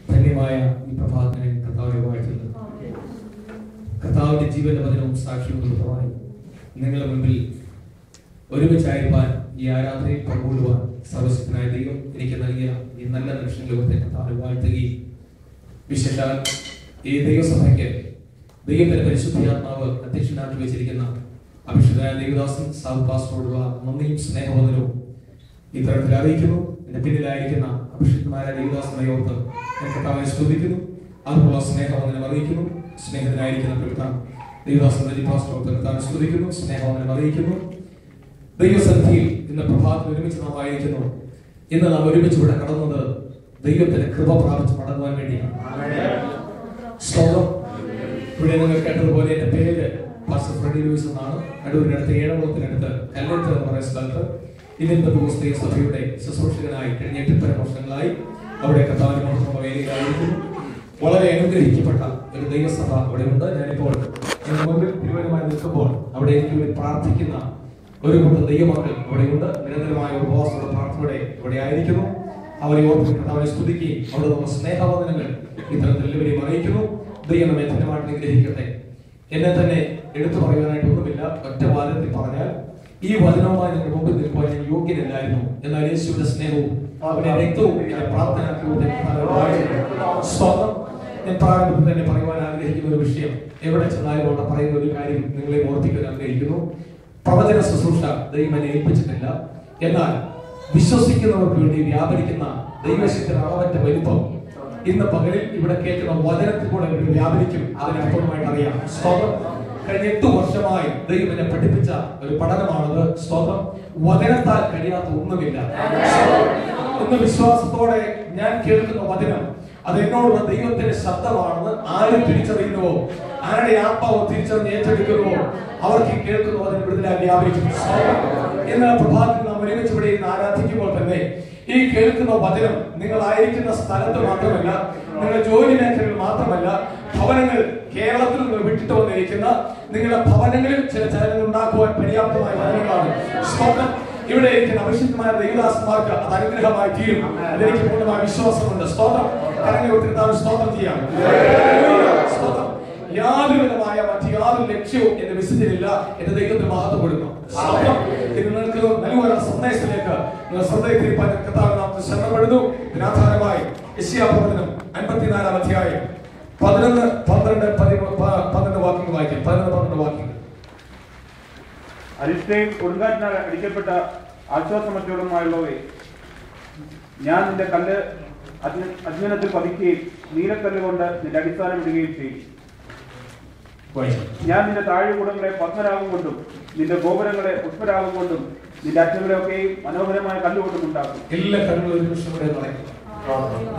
ധന്യമായ ഈ പ്രഭാതത്തിനെ കർത്താവിനെ വാഴ്ത്തുന്നു. കർത്താവിന്റെ ജീവന്റെ വചനവും സാക്ഷ്യവും കൊടുത്തമായി നിങ്ങളുടെ മുമ്പിൽ ഒരുമിച്ചായിരിക്കാൻ ഈ ആരാധനയിൽ പങ്കുകൊള്ളുവാൻ സർവശക്തനായ ദൈവം എനിക്ക് നൽകിയ ഈ നല്ല നിമിഷം ലോകത്തെ കർത്താവിനെ വാഴ്ത്തുകയും വിശേഷാൽ ഈ ദൈവസഭയ്ക്ക് ദൈവത്തിന്റെ പരിശുദ്ധാത്മാവ് അധ്യക്ഷനാക്കി വെച്ചിരിക്കുന്ന അഭിഷിക്തനായ ദേവദാസൻ സാബു പാസ്റ്ററോടുള്ള നന്ദിയും സ്നേഹവന്ദനവും ഈ തരത്തിൽ അറിയിക്കുന്നു. എന്റെ പിന്നിലായിരിക്കുന്ന അഭിഷിക്തനായ ദേവദാസനെ ഓർത്ത് കർത്താവിനെ സ്തുതിക്കുന്നു. അതുപോലെ സ്നേഹവന്ദനം അറിയിക്കുന്നു. സ്നേഹിതനായിരിക്കുന്ന ദേവദാസൻ കർത്താവിനെ സ്തുതിക്കുന്നു. സ്നേഹവന്ദനം അറിയിക്കുന്നു. ദൈവസന്നിധിയിൽ ഇന്ന് പ്രഭാതത്തിൽ ഒരുമിച്ച് നാം ആയിരിക്കുന്നു. ഇന്ന് നാം ഒരുമിച്ച് ഇവിടെ കടന്നത് ദൈവത്തിന്റെ കൃപ പ്രാപിച്ച് മടങ്ങുവാൻ വേണ്ടിയാണ്. സ്തോത്രം. ഇവിടെ നിങ്ങൾ കേട്ടതുപോലെ എന്റെ പേര് പാസ്റ്റർ ഫ്രെഡി ലൂയിസ് എന്നാണ്. അടൂരിനടുത്ത് ഏഴകുളത്തിനടുത്ത് കല്ലത്ത് എന്ന് പറയുന്ന സ്ഥലത്ത് ഇതിന്റെ ദിവസത്തെ സഭയുടെ ശുശ്രൂഷകനായി കഴിഞ്ഞ 8 വർഷങ്ങളായി അവിടെ കർത്താവിന്റെ മഹത്വ വേദിയിലായിരിക്കുന്നു. വളരെ അനുഗ്രഹിക്കപ്പെട്ട ഒരു ദൈവസഭ അവിടെ ഉണ്ട്. ഞാനിപ്പോൾ മുമ്പിൽ തിരുവനന്തപുരമായി നിൽക്കുമ്പോൾ അവിടെ എനിക്ക് വേണ്ടി പ്രാർത്ഥിക്കുന്ന ഒരു കൂട്ടം ദൈവമക്കൾ അവിടെയുണ്ട്. നിരന്തരമായ ഉപവാസമുള്ള പ്രാർത്ഥനയോടെ ഇവിടെ ആയിരിക്കുന്നു. അവരെ ഓർത്ത് കർത്താവിനെ സ്തുതിക്കുകയും അവിടെ നമ്മുടെ സ്നേഹവന്ദനങ്ങൾ ഇത്തരത്തിൽ എല്ലാവരെയും അറിയിക്കുന്നു. ദൈവം നമ്മെ ധന്യമായിട്ട് അനുഗ്രഹിക്കട്ടെ. എന്നെ തന്നെ എടുത്തു പറയാനായിട്ടൊന്നുമില്ല. ഒറ്റ വാദത്തിൽ പറഞ്ഞാൽ ഈ വചനവുമായി നിങ്ങൾ മുമ്പിൽ നിൽക്കുവാൻ ഞാൻ യോഗ്യനല്ലായിരുന്നു. എന്നാൽ യേശുവിന്റെ സ്നേഹവും അവന്റെ രക്തവും എന്നെ പ്രാർത്ഥനാക്കിയത് ഞാൻ പ്രാരംഭത്തിൽ തന്നെ പറയുവാൻ ആഗ്രഹിക്കുന്ന ഒരു വിഷയം, എവിടെ ചെന്നാലും അവിടെ പറയുന്ന ഒരു കാര്യം നിങ്ങളെ ഓർപ്പിക്കാൻ ആഗ്രഹിക്കുന്നു. പ്രവചന ശുശ്രൂഷ ദൈവം എന്നെ ഏൽപ്പിച്ചിട്ടില്ല. എന്നാൽ വിശ്വസിക്കുന്നവർക്ക് വേണ്ടി വ്യാപരിക്കുന്ന ദൈവശക്തിയുടെ അളവറ്റ വലിപ്പം ഇന്ന് പകലിൽ ഇവിടെ കേൾക്കുന്ന വചനത്തിൽ കൂടെ വ്യാപരിക്കും. അതിനപ്പുറമായിട്ട് അറിയാം. സ്തോത്രം. കഴിഞ്ഞ 8 വർഷമായി ദൈവം എന്നെ പഠിപ്പിച്ച ഒരു പഠനമാണത്. സ്തോത്രം. വചനത്താൽ കഴിയാത്ത ഒന്നുമില്ല. ഇന്ന് വിശ്വാസത്തോടെ ഞാൻ കേൾക്കുന്ന വചനം അത് എന്നോടുള്ള ദൈവത്തിന്റെ ശബ്ദമാണെന്ന് ആര് തിരിച്ചറിയുന്നുവോ, ആരുടെ ആത്മാവ് തിരിച്ചറിഞ്ഞ് ഏറ്റെടുക്കുന്നുവോ അവർക്ക് കേൾക്കുന്ന വചനം വിടുതലായി വ്യാപരിക്കും. ഇന്ന് പ്രഭാതത്തിൽ നാം ഒരുമിച്ച് ഇവിടെ ഇരുന്ന് ആരാധിക്കുമ്പോൾ തന്നെ ഈ കേൾക്കുന്ന വചനം നിങ്ങളായിരിക്കുന്ന സ്ഥലത്ത് മാത്രമല്ല, നിങ്ങളുടെ ജോലി മേഖലയിൽ മാത്രമല്ല, ഭവനങ്ങൾ കേരളത്തിൽ നിന്ന് വിട്ടിട്ട് വന്നിരിക്കുന്ന നിങ്ങളുടെ ഭവനങ്ങളിൽ ചില ചലനങ്ങൾ ഉണ്ടാക്കുവാൻ പര്യാപ്തമായ വചനങ്ങളാണ്. സ്തോത്രം. ഇവിടെ ഇരിക്കുന്ന അഭിഷിക്തമായ ദൈവദാസന്മാർക്ക് അത് അനുഗ്രഹമായി തീരും. അതെനിക്ക് പൂർണ്ണമായ വിശ്വാസമുണ്ട്. സ്തോത്രം. കരങ്ങൾ ഉയർത്തി സ്തോത്രം ചെയ്യാം. സ്തോത്രം. യാതൊരുവിധമായ മറ്റു യാതൊരു ലക്ഷ്യവും എന്റെ വിശുദ്ധിയിലില്ല. എന്റെ ദൈവത്തിന് മഹത്വപ്പെടുന്നു. നിങ്ങൾക്ക് നൽകുവാനുള്ള സന്ദേശത്തിലേക്ക് നിങ്ങൾ ശ്രദ്ധയിരിക്കാൻ കർത്താവിന്റെ നാമത്തിൽ ശരണപ്പെടുന്നു. ഇതിനാധാരമായി യെശയ്യാപ്രവചനം 54-ാം അധ്യായം 11, 12 വാക്യങ്ങൾ വായിക്കും. 11-12 വാക്യങ്ങൾ. അരിഷ്ടയും കൊടുങ്കാറ്റിനാൽ അടിക്കപ്പെട്ട ആശ്വാസമറ്റോടുമായുള്ളവേ, ഞാൻ നിന്റെ കല്ല് അജ്ഞാനത്തിൽ പതിക്കുകയും നീലക്കല്ല് കൊണ്ട് നിന്റെ അടിസ്ഥാനം ഇടുകയും ചെയ്യും. ഞാൻ നിന്റെ താഴ്കൂടങ്ങളെ പത്മരാഗം കൊണ്ടും നിന്റെ ഗോപുരങ്ങളെ പുഷ്പരാഗം കൊണ്ടും നിന്റെ അറ്റങ്ങളെ ഒക്കെയും മനോഹരമായ കല്ലുകൊണ്ടും ഉണ്ടാക്കും. എല്ലാ കല്ലുകളും ഒരു നിമിഷം കൂടെ നടക്കും.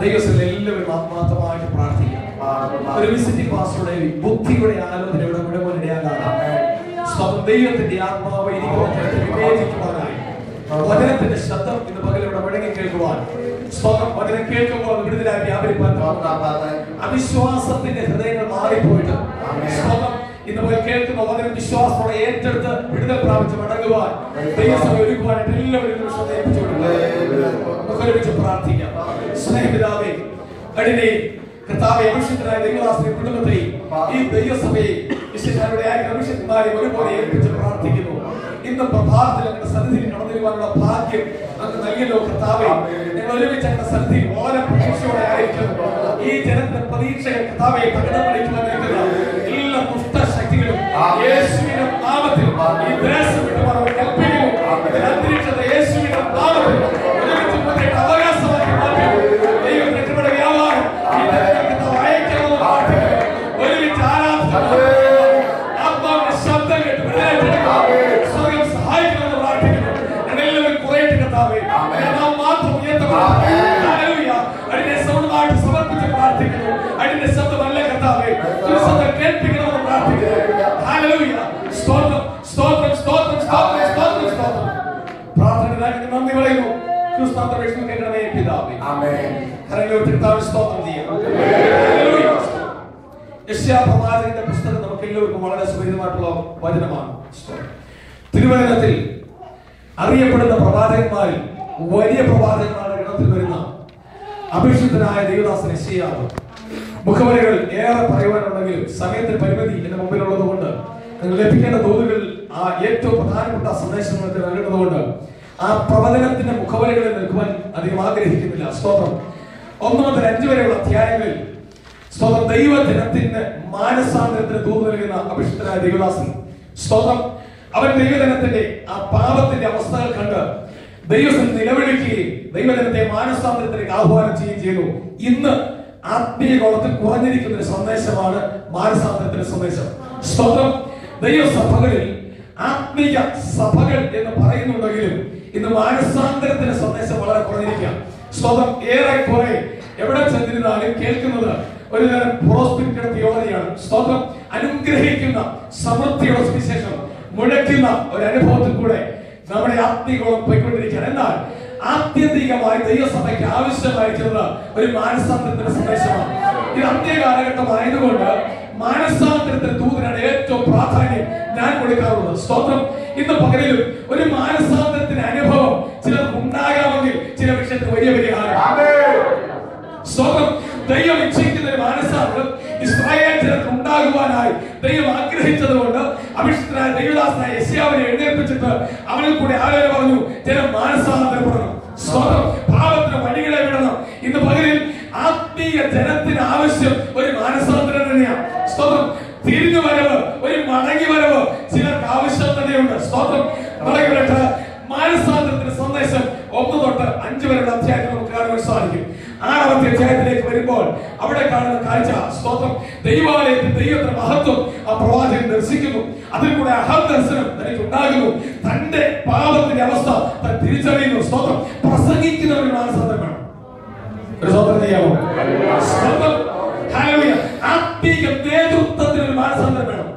ദൈവത്തിൽ എല്ലാവരും ആത്മാർത്ഥമായിട്ട് പ്രാർത്ഥിക്കാം. ഒരു വിസിറ്റിംഗ് പാസ്റ്ററുടെ ബുദ്ധിയുടെ ആലോചനയുടെ മുഴുവനിടയാകാതെ ദൈവത്തിന്റെ ആത്മാവ് വിവേചിക്കുവാനായി വചനത്തിന്റെ ശബ്ദം ഇന്ന് പകലിവിടെ മുഴങ്ങി കേൾക്കുവാൻ, വചനം കേൾക്കുമ്പോൾ വിടുതലായി വ്യാപരിപ്പാൻ, അവിശ്വാസത്തിന്റെ ഹൃദയങ്ങൾ മാറിപ്പോയിട്ട് ഇന്ന് പകൽ കേൾക്കുന്ന വചനം വിശ്വാസത്തോടെ ഏറ്റെടുത്ത് വിടുതൽ പ്രാപിച്ച് മടങ്ങുവാൻ ദൈവസഭ ഒരുക്കുവാനായിട്ട് എല്ലാവരും ഒരുമിച്ച് പ്രാർത്ഥിക്കാം. സ്നേഹിതാവേ, കഠിനയും കർത്താവെ അഭിഷിക്തനായ ദൈവദാസന്റെ കുടുംബത്തെയും ഈ ദൈവസഭയെ വിശേഷങ്ങളുടെ അഭിഷിക്തന്മാരെ ഒരുപോലെ ഏൽപ്പിച്ച് പ്രാർത്ഥിക്കുന്നു. ഇന്ന് പ്രഭാതത്തിൽ ഞങ്ങളുടെ സന്നിധിയിൽ കടന്നു വരുവാനുള്ള ഭാഗ്യം നമുക്ക് നൽകിയല്ലോ കർത്താവെ. ഞങ്ങൾ ഒരുമിച്ച് ഞങ്ങളുടെ സന്നിധിയിൽ വളരെ പ്രതീക്ഷയോടെ ആയിരിക്കുന്നു. ഈ ജനത്തിന്റെ പ്രതീക്ഷകൾ കർത്താവെ പ്രകടനം വിളിക്കുവാൻ നിൽക്കുന്ന എല്ലാ ദുഷ്ടശക്തികളും യേശുവിന്റെ നാമത്തിൽ ഈ ദേശം വിട്ടുമാറാൻ കൽപ്പിക്കുന്നു. അന്തരീക്ഷത്തെ യേശുവിന്റെ നാമത്തിൽ ഒരുമിച്ച് അവകാശമാക്കി മാറ്റി ദൈവത്തിന്റെ കൃപയുടെ വ്യാപാരം ഈ ജനങ്ങൾക്ക് അയക്കണമെന്ന് പ്രാർത്ഥിക്കുന്നു. ഒരുമിച്ച് ആരാധന ആത്മാവിന്റെ ശബ്ദം കേട്ട് സ്വർഗം സഹായിക്കണമെന്ന് പ്രാർത്ഥിക്കുന്നു. ഞങ്ങളെല്ലാവരും കുറേട്ട് കർത്താവേ നാം മാത്രം അതിന്റെ സൗണ്ടമായിട്ട് സമർപ്പിച്ച് പ്രാർത്ഥിക്കുന്നു. അതിന്റെ ശബ്ദമല്ല കർത്താവേ, കേൾപ്പിക്കണമെന്ന് പ്രാർത്ഥിക്കുന്നു. ഹല്ലേലൂയ. സ്തോത്രം, സ്തോത്രം, സ്തോത്രം, സ്തോത്രം, സ്തോത്രം, സ്തോത്രം. പ്രാർത്ഥനയ്ക്ക് നന്ദി പറയുന്നു. ക്രിസ്തുനാമത്തിൽ വിളിച്ചു കേൾക്കണമേ പിതാവേ. ആമേൻ. ഹല്ലേലൂയ. കർത്താവേ സ്തോത്രം ചെയ്യാം. ഹല്ലേലൂയ. യെശയ്യാപ്രവാചകന്റെ പുസ്തകം നമുക്ക് എല്ലാവർക്കും വളരെ സുപരിചിതമായിട്ടുള്ള വചനമാണ്. തിരുവചനത്തിൽ അറിയപ്പെടുന്ന പ്രവാചകന്മാരിൽ വലിയ പ്രവാചകന്മാരുടെ ഗണത്തിൽ വരുന്ന അഭിഷിക്തനായ ദൈവദാസൻ യെശയ്യാവ്. മുഖവരകൾ ഏറെ പറയുവാനുണ്ടെങ്കിലും സമയത്തിന് പരിമിതി എന്റെ മുമ്പിലുള്ളത് കൊണ്ട് നിങ്ങൾ ലഭിക്കേണ്ട തോതുകളിൽ ആ ഏറ്റവും പ്രധാനപ്പെട്ട സന്ദേശം നിങ്ങൾക്ക് നൽകേണ്ടതുകൊണ്ട് ആ പ്രവചനത്തിന്റെ മുഖവരകളിൽ നിൽക്കുവാൻ അധികം ആഗ്രഹിക്കുന്നില്ല. സ്തോത്രം. 1 മുതൽ 5 വരെയുള്ള അധ്യായങ്ങളിൽ സ്തോത്രം ദൈവജനത്തിന് മാനസാന്തരത്തിന് തൂതു നൽകുന്ന അഭിഷിക്തനായ ദൈവദാസൻ. സ്തോത്രം. അവൻ ദൈവജനത്തിന്റെ ആ പാപത്തിന്റെ അവസ്ഥകൾ കണ്ട് ദൈവത്തിൽ നിലവിളിക്കുകയും ദൈവജനത്തെ മാനസാന്തരത്തിലേക്ക് ആഹ്വാനം ചെയ്യുകയും ചെയ്തു. ഇന്ന് ആത്മീയ ഗോളത്തിൽ കുറഞ്ഞിരിക്കുന്ന ഒരു സന്ദേശമാണ് മാനസാന്തരത്തിന്റെ സന്ദേശം. സ്തോത്രം. ദൈവസഭകളിൽ ആത്മീയ സഭകൾ എന്ന് പറയുന്നുണ്ടെങ്കിലും ഇന്ന് മാനസാന്തരത്തിന്റെ സന്ദേശം വളരെ കുറഞ്ഞിരിക്കുക. സ്തോത്രം. ഏറെക്കുറെ എവിടെ ചെന്നിരുന്നാലും കേൾക്കുന്നത് ഒരു തരം പ്രോസ്പിരിറ്റിയുടെ തിയോളജിയാണ്. സ്തോത്രം. അനുഗ്രഹിക്കുന്ന സമൃദ്ധിയുടെ സുവിശേഷം മുഴക്കുന്ന ഒരു അനുഭവത്തിൽ കൂടെ നമ്മുടെ ആത്മീയഗോളം പോയിക്കൊണ്ടിരിക്കുകയാണ്. എന്നാൽ ആത്യന്തികമായി ദൈവസഭയ്ക്ക് ആവശ്യമായിരിക്കുന്നത് ഒരു മാനസാന്തരത്തിന്റെ സന്ദേശമാണ്. ഇത് അന്ത്യ കാലഘട്ടമായതുകൊണ്ട് മാനസാന്തരത്തിന്റെ ദൂതനാണ് ഏറ്റവും പ്രാധാന്യം ഞാൻ കൊടുക്കാറുള്ളത്. സ്തോത്രം. ഇന്ന് പകലിലും ഒരു മാനസാന്തരത്തിന്റെ അനുഭവം ചിലർക്ക് ഉണ്ടാകാമെങ്കിൽ ചില വിഷയത്തിന് വലിയ സ്തോത്രം. ദൈവം ഇച്ഛിക്കുന്ന ഒരു മാനസാന്തരം ഇസ്രായേൽ ജനത്തിന് ഉണ്ടാകുവാനായി ദൈവം ആഗ്രഹിച്ചതുകൊണ്ട് അഭിഷിക്തനായ ദൈവദാസനായ യെശയ്യാവിനെ എഴുന്നേൽപ്പിച്ചിട്ട് അവനിൽ കൂടെ ആലോചന പറഞ്ഞു, ജനം മാനസാന്തരപ്പെടണം. സ്തോത്രം. പാപത്തിന് വഴികളെ വിടണം. ഇന്ന് പകലിൽ ആത്മീയ ജനത്തിന് ആവശ്യം ഒരു മാനസാന്തരം തന്നെയാണ്. സ്തോത്രം. തിരിഞ്ഞു വരവ്, ഒരു മടങ്ങി വരവ് ചിലർക്ക് ആവശ്യം തന്നെയുണ്ട്. സ്തോത്രം. മടങ്ങി വരട്ടെ. മാനസാന്തരത്തിന്റെ സന്ദേശം 1 തൊട്ട് 5 വരെയുള്ള അധ്യായത്തിൽ നമുക്ക് കാണുവാൻ സാധിക്കും. 6ാമത്തെ അധ്യായത്തിലേക്ക് വരുമ്പോൾ അവിടെ കാണുന്ന കാഴ്ച, സ്തോത്രം, ദൈവാലയത്തിൽ ദൈവത്തിന്റെ മഹത്വം ആ പ്രവാചകൻ ദർശിക്കുന്നു. അതിൽ കൂടെ അഹംദർശനം തനിക്ക് ഉണ്ടാകുന്നു. തന്റെ പാപത്തിന്റെ അവസ്ഥ താൻ തിരിച്ചറിയുന്നു. സ്തോത്രം. പ്രസംഗിക്കുന്നവന് മാനസാന്തരം വേണം. ഒരു സ്തോത്രം ചെയ്യാമോ? സ്തോത്രം. ഹല്ലേലൂയ. ആത്മീയ നേതൃത്വത്തിന് ഒരു മാനസാന്തരം വേണം.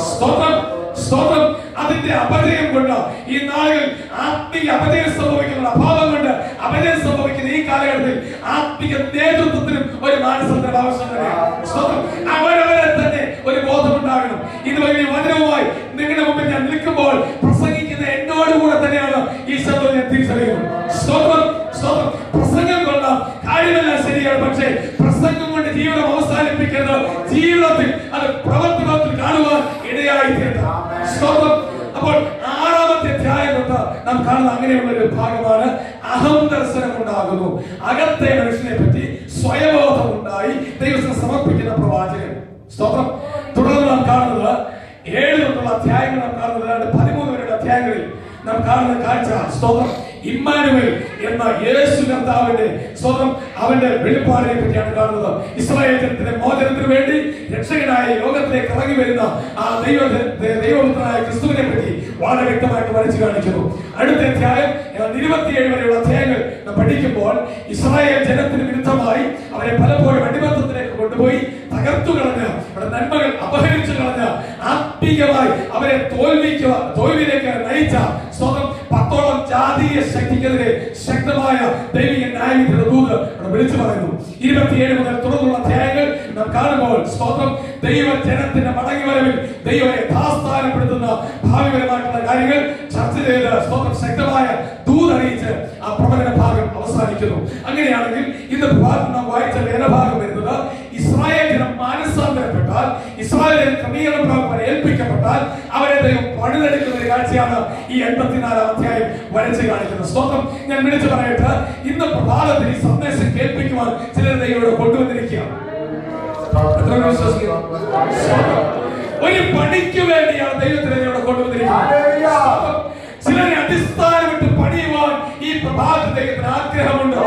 സ്തോത്രം. സ്തോത്രം. അതിന്റെ അപജയം കൊണ്ട് ഈ നാളുകൾ ആത്മീയ അപജയം സംഭവിക്കുന്ന അഭാവം കൊണ്ട് അപജയം സംഭവിക്കുന്ന ഈ കാലഘട്ടത്തിൽ ആത്മീയ നേതൃത്വത്തിനും ഒരു മാനസാന്തരം ആവശ്യമാണ്. സ്തോത്രം. അവരവരെ തന്നെ ഒരു ബോധമുണ്ടാകണം. ഇതുവരെ വചനവുമായി നിങ്ങളുടെ മുമ്പിൽ ഞാൻ നിൽക്കുമ്പോൾ പ്രസംഗിക്കുന്ന എന്നോടുകൂടെ തന്നെയാണ് ഈ ശബ്ദം ഞാൻ തിരിച്ചറിയുന്നത്. സ്തോത്രം. സ്തോത്രം. പ്രസംഗം കൊള്ളാം, കാര്യമെല്ലാം ശരിയാണ്. പക്ഷേ പ്രസംഗം കൊണ്ട് ജീവിതം അവസാനിപ്പിക്കുന്നത് ജീവിതത്തിൽ അത് പ്രവർത്തനത്തിൽ കാണുവാൻ ഇടയായി തീരണം. സ്തോത്രം. അപ്പോൾ 6ാമത്തെ അധ്യായം തൊട്ട് നാം കാണുന്ന അങ്ങനെയുള്ള ഒരു ഭാഗമാണ് അഹം ദർശനം ഉണ്ടാകുന്നു. അകത്തെ മനുഷ്യനെ പറ്റി സ്വയബോധം ഉണ്ടായി ദൈവത്തിന് സമർപ്പിക്കുന്ന പ്രവാചകൻ. സ്തോത്രം. തുടർന്ന് നാം കാണുന്നത് 7 തൊട്ടുള്ള അധ്യായങ്ങൾ നാം കാണുന്നത് 13 വരെയുള്ള അധ്യായങ്ങളിൽ നാം കാണുന്ന കാഴ്ച, സ്തോത്രം, ഇമ്മാനുവേൽ എന്ന യേശു കർത്താവിന്റെ സ്തോത്രം അവന്റെ വെളിപ്പാടിനെ പറ്റിയാണ് കാണുന്നത്. ഇസ്രായേൽ ജനത്തിന്റെ മോചനത്തിന് വേണ്ടി രക്ഷകനായ ലോകത്തിലേക്ക് ഇറങ്ങി വരുന്ന ആ ദൈവപുത്രനായ ക്രിസ്തുവിനെ പറ്റി വളരെ വ്യക്തമായിട്ട് വരച്ചു കാണിക്കുന്നു. അടുത്ത അധ്യായം 27 വരെയുള്ള അധ്യായങ്ങൾ പഠിക്കുമ്പോൾ ഇസ്രായേൽ ജനത്തിന് വിരുദ്ധമായി അവരെ പലപ്പോഴും അടിമത്തത്തിലേക്ക് കൊണ്ടുപോയി തകർത്തു കളഞ്ഞ, അവരുടെ നന്മകൾ അപഹരിച്ചു കളഞ്ഞ, ആത്മീയമായി അവരെ തോൽവിയിലേക്ക് നയിച്ച സ്തോത്രം 10ഓളം ജാതീയ ശക്തിക്കെതിരെ ശക്തമായ ദൈവിക ന്യായവിധിയുടെ ദൂത് വിളിച്ചു പറയുന്നു. 27 മുതൽ തുടർന്നുള്ള അധ്യായങ്ങൾ നാം കാണുമ്പോൾ സ്തോത്രം ദൈവജനത്തിന്റെ മടങ്ങിവരവിൽ ദൈവം യഥാസ്ഥാനപ്പെടുത്തുന്ന ഭാവിപരമായിട്ടുള്ള കാര്യങ്ങൾ ചർച്ച ചെയ്ത് സ്തോത്രം ശക്തമായ ദൂത് അറിയിച്ച് ആ പ്രവചന ഭാഗം അവസാനിക്കുന്നു. അങ്ങനെയാണെങ്കിൽ ഇന്ന് പ്രഭാതം നാം വായിച്ച വേദഭാഗം വരുന്നത് ഇസ്രായേൽ ജനം മാനസാന്തരപ്പെട്ടാൽ, ഇസ്രായേൽ ക്രമീകരണം ഏൽപ്പിക്കപ്പെട്ടാൽ അവരെ ദൈവം പണിതെടുക്കുന്ന ഒരു കാഴ്ചയാണ് ഈ 84ാം അധ്യായം വരച്ച് കാണിക്കുന്നത്. സ്തോത്രം. ഞാൻ വിളിച്ചു പറയട്ടെ, ഇന്ന് പ്രഭാതത്തിൽ ഈ സന്ദേശം കേൾപ്പിക്കുവാൻ ചിലർ ദൈവം കൊണ്ടുവന്നിരിക്കുകയാണ്. ഒരു പണിക്ക് വേണ്ടിയാണ് ദൈവത്തിനെ ഇവിടെ കൊണ്ടുവന്നിരിക്കുന്നത്. ചിലരെ അടിസ്ഥാനമിട്ട് പണിയുവാൻ ഈ പ്രഭാതത്തിൽ ദൈവത്തിന് ആഗ്രഹമുണ്ട്.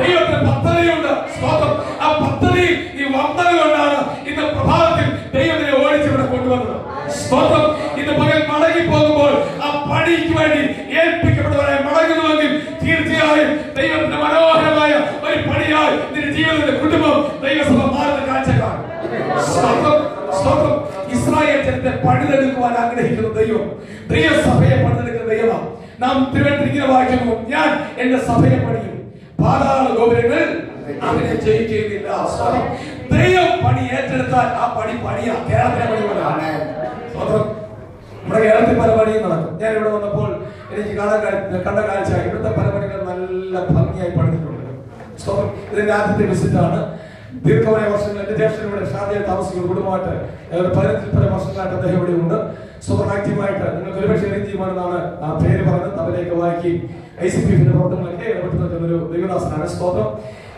ദൈവത്തിന് പദ്ധതിയുണ്ട്. സ്തോത്രം. ആ പദ്ധതി ഈ വന്നത് കൊണ്ടാണ് ഇന്ന് പ്രഭാതത്തിൽ ദൈവത്തിനെ ഓടിച്ചിവിടെ കൊണ്ടുവന്നത്. സ്തോത്രം. ഇന്ന് പകൽ മടങ്ങി പോകുമ്പോൾ ആ പണിക്ക് വേണ്ടി ഏൽപ്പിക്കപ്പെട്ടവരെ മടങ്ങുന്നുവെങ്കിൽ തീർച്ചയായും ദൈവത്തിന്റെ മനോഹരമായ ഒരു പണിയായി നിന്റെ ജീവിതത്തിന്റെ കുടുംബം ദൈവസഭ മാറുന്ന കാഴ്ച കാണും. സ്തോത്രം. സ്തോത്രം. ഇസ്രായേൽ ജനത്തെ പണിതെടുക്കുവാൻ ആഗ്രഹിക്കുന്ന ദൈവം ദൈവസഭയെ പണിതെടുക്കുന്ന ദൈവമാണ്. നാം തിരുവനന്തപുരത്ത് ഇങ്ങനെ വായിക്കുന്നു, ഞാൻ എന്റെ സഭയെ പണിയും, പാതാള ഗോപുരങ്ങൾ അതിനെ ജയിക്കുകയില്ല. ദൈവം പണി ഏറ്റെടുത്താൽ ആ പണി പണിയാ. കേരളത്തിലെ പണി പോലെ നമ്മുടെ കേരളത്തിൽ പല പണിയും നടക്കും. ഞാൻ ഇവിടെ വന്നപ്പോൾ എനിക്ക് കണ്ട കാഴ്ച ഇവിടുത്തെ പല പണികൾ നല്ല ഭംഗിയായി പണിതിട്ടുണ്ട്. ഇതിന്റെ ആദ്യത്തെ വിസിറ്റാണ്. ദീർഘമായ വർഷങ്ങൾ എന്റെ ജ്യേഷ്ഠൻ ഇവിടെ ഷാർജയിൽ താമസിക്കുന്ന കുടുംബമായിട്ട് 15 വർഷങ്ങളായിട്ട് അദ്ദേഹം ഇവിടെ ഉണ്ട്. ആക്റ്റീവായിട്ട് നിങ്ങൾക്ക് ഒരുപക്ഷെ അറേഞ്ച് ചെയ്യുവാനെന്നാണ് ആ പേര് പറഞ്ഞത്. തബലയൊക്കെ വായിക്കുകയും ICPFന്റെ പ്രവർത്തനങ്ങളൊക്കെ ഇടപെട്ട് നിൽക്കുന്ന ഒരു ദൈവദാസനാണ്. സ്തോത്രം.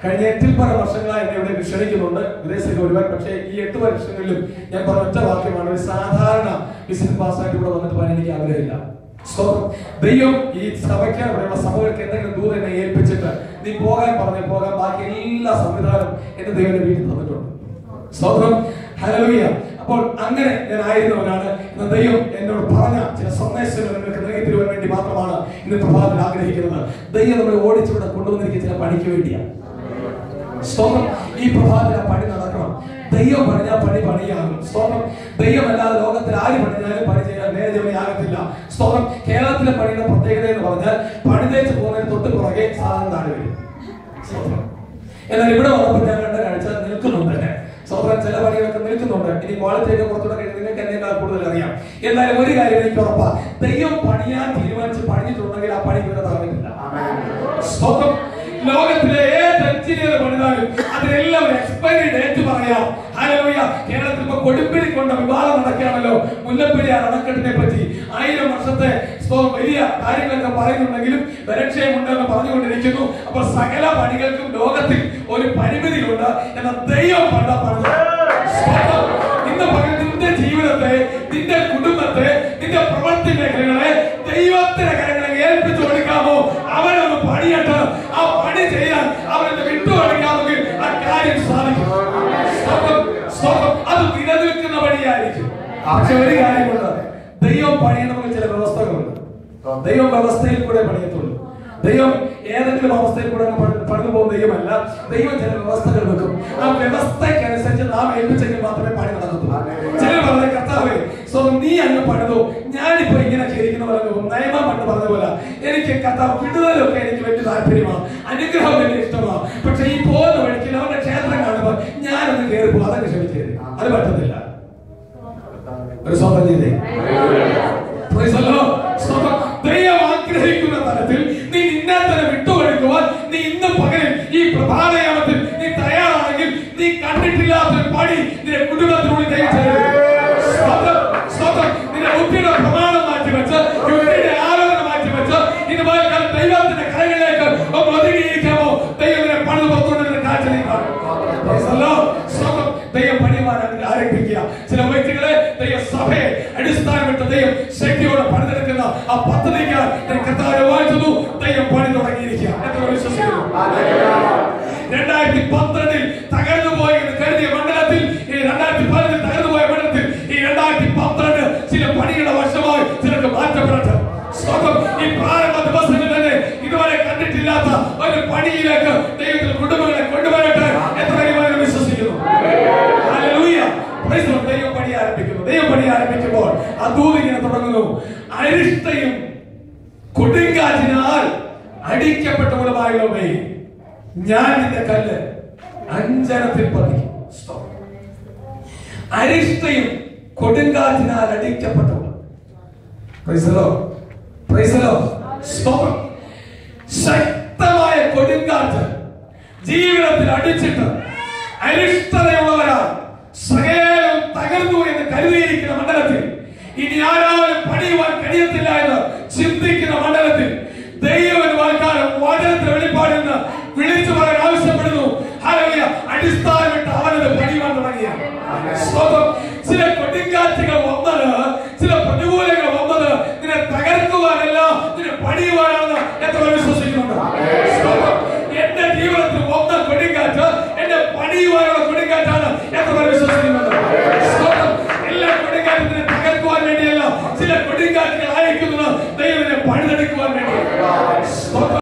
കഴിഞ്ഞ 8 വർഷങ്ങളായി എന്നെ ഇവിടെ ക്ഷണിക്കുന്നുണ്ട് വിദേശത്തേക്ക് വരുവാൻ. പക്ഷേ ഈ 8 വർഷങ്ങളിലും ഞാൻ പറഞ്ഞ ഒറ്റ വാക്യമാണ്, ഒരു സാധാരണ വിസിറ്റ് പാസ്സായിട്ട് ഇവിടെ വന്നിട്ട് പോകാൻ എനിക്ക് ആഗ്രഹമില്ല. സ്തോത്രം. ദൈവം ഈ സഭയ്ക്ക് അവിടെയുള്ള സഭകൾക്ക് എന്തെങ്കിലും ദൂരം എന്നെ ഏൽപ്പിച്ചിട്ട് നീ പോകാൻ പറഞ്ഞ് പോകാൻ ബാക്കി എല്ലാ സംവിധാനം എന്റെ ദൈവന്റെ വീട്ടിൽ തന്നിട്ടുണ്ട്. സ്തോത്രം. ഹല്ലേലൂയ. അപ്പോൾ അങ്ങനെ ഞാൻ ആയിരുന്നവനാണ്. ദൈവം എന്നോട് പറഞ്ഞ ചില സന്ദേശങ്ങൾ നിങ്ങൾക്ക് നൽകി തരുവാൻ വേണ്ടി മാത്രമാണ് ഇന്ന് പ്രഭാതത്തിൽ ആഗ്രഹിക്കുന്നത്. ദൈവം നമ്മളെ ഓടിച്ചിവിടെ കൊണ്ടുവന്നിരിക്കുന്ന ചില പണിക്ക് വേണ്ടിയാണ്. സ്തോത്രം. ഈ പ്രഭാതത്തിൽ ആ പണി നടക്കണം. ദൈവം പണിഞ്ഞാൽ പണി പണിയാകും. സ്തോത്രം. ദൈവമല്ലാതെ ലോകത്തിൽ ആര് പണിഞ്ഞാലും പണി ചെയ്യാൻ നേരെയാകത്തില്ല. സ്തോത്രം. കേരളത്തിലെ പണിയുടെ പ്രത്യേകത എന്ന് പറഞ്ഞാൽ പണിതേച്ച് പോകുന്നതിന് തൊട്ട് പുറകെ സാധനം താഴെ വരും. സ്തോത്രം. എന്നാൽ ഇവിടെ വന്നപ്പോൾ ഞാൻ കണ്ട കാഴ്ച നിൽക്കുന്നുണ്ട് തന്നെ. സ്തോത്രം. ചില പണികളൊക്കെ നിൽക്കുന്നുണ്ട്. ഇനി ക്വാളിറ്റി ഒക്കെ കുറച്ചുകൂടെ നിങ്ങൾക്ക് എന്നേക്കാൾ കൂടുതൽ അറിയാം. എന്നാലും ഒരു കാര്യം എനിക്ക് ഉറപ്പാ, ദൈവം പണിയാൻ തീരുമാനിച്ച് പണിഞ്ഞിട്ടുണ്ടെങ്കിൽ ആ പണി ഇവിടെ താങ്ങില്ല. സ്തോത്രം. ലോകത്തിലെ ഏത് എഞ്ചിനീയർ പണിതാലും അതിനെല്ലാം എക്സ്പയറി ഡേറ്റ് പറയാം. ഹല്ലേലൂയ. കേരളത്തിൽ ഇപ്പൊ കൊടുമ്പിരി കൊണ്ട് വിവാദം നടക്കുകയാണല്ലോ മുല്ലപ്പെരിയാർ അണക്കെട്ടിനെ പറ്റി. 1000 വർഷത്തെ വലിയ കാര്യങ്ങളൊക്കെ പറയുന്നുണ്ടെങ്കിലും ബലക്ഷയമുണ്ടെന്ന് പറഞ്ഞുകൊണ്ടിരിക്കുന്നു. അപ്പൊ സകല പണികൾക്കും ലോകത്തിൽ ഒരു പരിമിതിയുണ്ട്. എന്നാൽ ദൈവം പണ്ട പണിത് ഇന്ന് പകൽ നിന്റെ ജീവിതത്തെ, നിന്റെ കുടുംബത്തെ, നിന്റെ പ്രവൃത്തി മേഖലകളെ ദൈവത്തിന്റെ കാര്യങ്ങളെ ഏൽപ്പിച്ചു കൊടുക്കാമോ? അവനൊന്ന് പണിയട്ട്. ആ പണി ചെയ്യാൻ അവനെ വിട്ടുകൊടുക്കാമെങ്കിൽ ആ കാര്യം സാധിക്കും. അത് നിലനിൽക്കുന്ന പണിയായിരിക്കും. പക്ഷെ ഒരു കാര്യമുണ്ട്, ദൈവം പണിയണമെങ്കിൽ ചില വ്യവസ്ഥകളുണ്ട്. ദൈവം വ്യവസ്ഥയിൽ കൂടെ പണിയത്തുള്ളൂ. ദൈവം ഏതെങ്കിലും അവസ്ഥയിൽ കൂടെ പണിതു പോകുന്ന ദൈവമല്ല. ദൈവം ചില വ്യവസ്ഥകൾ വെക്കും. ആ വ്യവസ്ഥയ്ക്കനുസരിച്ച് നാം ഏൽപ്പിച്ചെങ്കിൽ മാത്രമേ പണി നടക്കത്തുള്ളൂ. ചില പറഞ്ഞ കർത്താവേ, നീ അങ്ങ് പണിതോ, ഞാനിപ്പോ ഇങ്ങനെ ഇരിക്കുന്ന പോലെ നയമം പണ്ട് പറഞ്ഞ പോലെ എനിക്ക് കർത്താവ് വിടുതലൊക്കെ എനിക്ക് വലിയ താല്പര്യമാണ്, അനുഗ്രഹം വലിയ ഇഷ്ടമാണ്. പക്ഷെ ഈ പോകുന്ന വഴിക്ക് അവരുടെ ക്ഷേത്രം കാണുമ്പോൾ ഞാനൊന്ന് കയറി പോകും, അതൊക്കെ ക്ഷമിച്ചേരും. അത് പറ്റത്തില്ല. ഒരു സ്വന്തം ചെയ്തേ. ദൈവം ആഗ്രഹിക്കുന്ന തലത്തിൽ നീ നിന്നെ തന്നെ വിട്ടുകൊടുക്കുവാൻ നീ ഇന്ന് പകലിൽ ഈ പ്രഭാതയാമത്തിൽ നീ തയ്യാറാണെങ്കിൽ നീ കണ്ടിട്ടില്ലാത്തൊരു പണി നിന്റെ കുടുംബത്തിനുള്ളിൽ ദൈവം ചെയ്യും. നിന്റെ ബുദ്ധിയുടെ പ്രമാണം മാറ്റിവെച്ച്, യുക്തിയുടെ ആലോചന മാറ്റിവെച്ച് ഇതുപോലെ ദൈവത്തിന്റെ കരങ്ങളിലേക്ക് ഒന്ന് ഒതുങ്ങിയിരിക്കാമോ? ദൈവത്തിനെ പണിത് പുറത്തുകൊണ്ടിരുന്ന കാഴ്ച നീ കാണും. ദൈവം പണിയുവാൻ ആരംഭിക്കുക. ചില വ്യക്തികളെ ദൈവസഭയെ അടിസ്ഥാനമിട്ട് ദൈവം ശക്തിയോടെ പണിതെടുക്കുന്ന ആ പദ്ധതിക്ക് കർത്താവ് വായിച്ചു ദൈവം പണി തുടങ്ങിയിരിക്കുക. എത്ര വിശ്വസിക്കുന്നു? 2012 തകർന്നു പോയി എന്ന് കരുതിയ മണ്ഡലത്തിൽ, ഈ 2015 തകർന്നു പോയ മണ്ഡലത്തിൽ ഈ 2012 ചില പണിയുടെ വർഷമായി ചിലർക്ക് മാറ്റപ്പെടട്ടെ. ഈ പ്രാരംഭ ദിവസങ്ങളിൽ തന്നെ ഇതുവരെ കണ്ടിട്ടില്ലാത്ത ഒരു പണിയിലേക്ക് ദൈവത്തിൽ കുടുംബങ്ങളെ കൊണ്ടുവരട്ടെ. എത്ര ദൈവം വിശ്വസിക്കുന്നു? ദൈവം പണി ആരംഭിക്കുന്നു. ദൈവം പണി ആരംഭിക്കുമ്പോൾ ആ ദൂത് ഇങ്ങനെ തുടങ്ങുന്നു. അരിഷ്ടയും കൊടുങ്കാറ്റിനാൽ അടിക്കപ്പെട്ട മൂലമായുള്ളവേ, ഞാൻ നിന്റെ കല്ല് അഞ്ചനത്തിൽ പതിക്കും. അരിഷ്ടയും കൊടുങ്കാറ്റിനാൽ അടിക്കപ്പെട്ടവൾ. ശക്തമായ കൊടുങ്കാറ്റ് ജീവിതത്തിൽ അടിച്ചിട്ട് അരിഷ്ടതയുള്ളവരാൽ സകലം തകർന്നു എന്ന് കരുതിയിരിക്കുന്ന മണ്ഡലത്തിൽ, ഇനി ആരാലും പണിയുവാൻ കഴിയത്തില്ല എന്ന് ചിന്തിക്കുന്ന മണ്ഡലത്തിൽ ദൈവം വാഗ്ദാനം വചനത്തിന്റെ വെളിപ്പാടിൽ നിന്ന് വിളിച്ചു പറയാൻ ആവശ്യപ്പെടുന്നു. ഹല്ലേലൂയ. അടിസ്ഥാനമിട്ട് അവനത് പണിയുവാൻ തുടങ്ങിയ